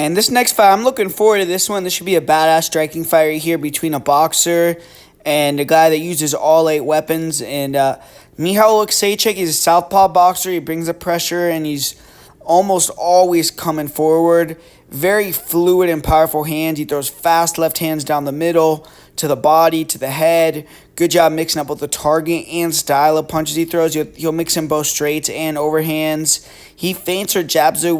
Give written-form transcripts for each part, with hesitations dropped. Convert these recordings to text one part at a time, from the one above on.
And this next fight, I'm looking forward to this one. This should be a badass striking fight right here between a boxer and a guy that uses all 8 weapons. And Michal Oleksiejczuk, he's a southpaw boxer. He brings the pressure, and he's almost always coming forward. Very fluid and powerful hands. He throws fast left hands down the middle, to the body, to the head. Good job mixing up both the target and style of punches he throws. He'll mix in both straights and overhands. He feints or jabs his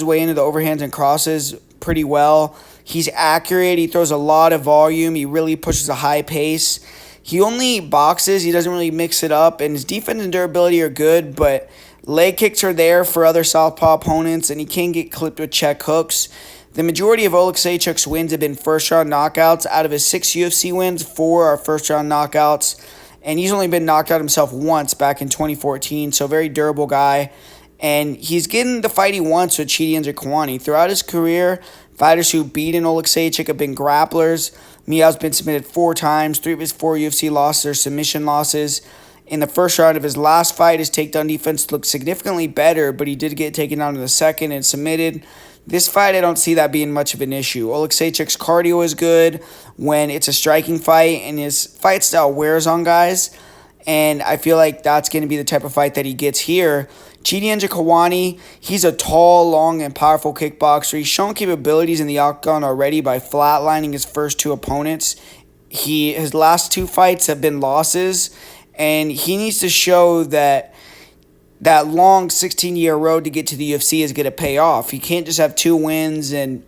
way into the overhands and crosses pretty well. He's accurate. He throws a lot of volume. He really pushes a high pace. He only boxes. He doesn't really mix it up. And his defense and durability are good, but leg kicks are there for other southpaw opponents, and he can get clipped with check hooks. The majority of Oleksiejczuk's wins have been first-round knockouts. Out of his 6 UFC wins, 4 are first-round knockouts. And he's only been knocked out himself once back in 2014, so very durable guy. And he's getting the fight he wants with Chidi Njokuani. Throughout his career, fighters who beaten Oleksiejczuk have been grapplers. Michal's been submitted 4 times. 3 of his 4 UFC losses are submission losses. In the first round of his last fight, his takedown defense looked significantly better, but he did get taken down in the second and submitted. This fight, I don't see that being much of an issue. Oleksiejczuk's cardio is good when it's a striking fight, and his fight style wears on guys. And I feel like that's going to be the type of fight that he gets here. Chidi Njokuani, he's a tall, long, and powerful kickboxer. He's shown capabilities in the octagon already by flatlining his first 2 opponents. His last 2 fights have been losses, and he needs to show that that long 16-year road to get to the UFC is going to pay off. He can't just have 2 wins and,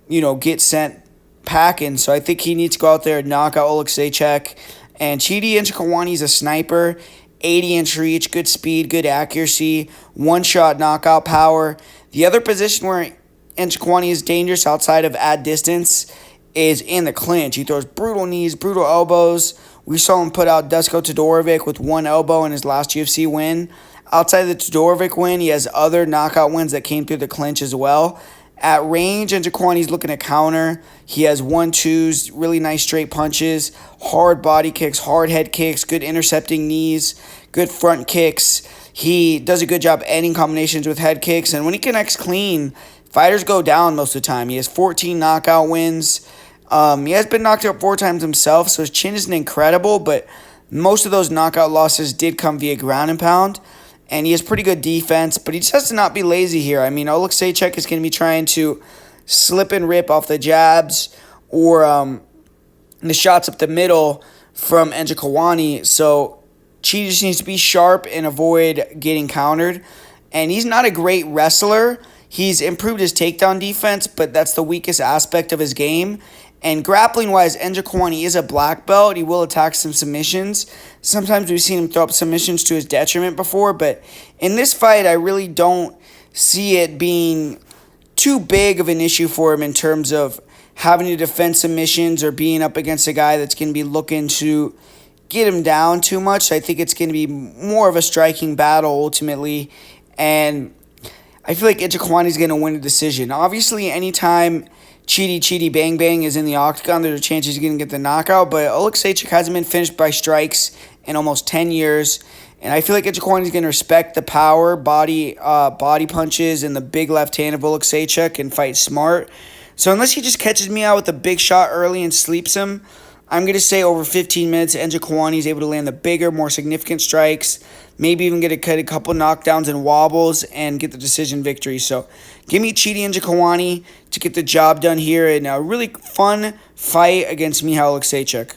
get sent packing. So I think he needs to go out there and knock out Oleksiejczuk. And Chidi Njokuani's a sniper, 80-inch reach, good speed, good accuracy, one-shot knockout power. The other position where Njokuani is dangerous outside of at distance is in the clinch. He throws brutal knees, brutal elbows. We saw him put out Dusko Todorovic with 1 elbow in his last UFC win. Outside of the Todorovic win, he has other knockout wins that came through the clinch as well. At range, Njokuani's looking to counter. He has 1-2s, really nice straight punches, hard body kicks, hard head kicks, good intercepting knees, good front kicks. He does a good job ending combinations with head kicks, and when he connects clean, fighters go down most of the time. He has 14 knockout wins. He has been knocked out 4 times himself, so his chin isn't incredible, but most of those knockout losses did come via ground and pound. And he has pretty good defense, but he just has to not be lazy here. I mean, Oleksiejczuk is going to be trying to slip and rip off the jabs or the shots up the middle from Njokuani. So Chidi just needs to be sharp and avoid getting countered. And he's not a great wrestler. He's improved his takedown defense, but that's the weakest aspect of his game. And grappling-wise, Njokuani is a black belt. He will attack some submissions. Sometimes we've seen him throw up submissions to his detriment before, but in this fight, I really don't see it being too big of an issue for him in terms of having to defend submissions or being up against a guy that's going to be looking to get him down too much. I think it's going to be more of a striking battle ultimately, and I feel like Njokuani is going to win a decision. Obviously, anytime Chidi Bang Bang is in the octagon, there's a chance he's going to get the knockout, but Oleksiejczuk hasn't been finished by strikes in almost 10 years, and I feel like Njokuani is going to respect the power, body punches, and the big left hand of Oleksiejczuk and fight smart. So unless he just catches me out with a big shot early and sleeps him, I'm going to say over 15 minutes, Njokuani is able to land the bigger, more significant strikes, maybe even get a couple knockdowns and wobbles and get the decision victory. So give me Chidi Njokuani to get the job done here in a really fun fight against Michal Oleksiejczuk.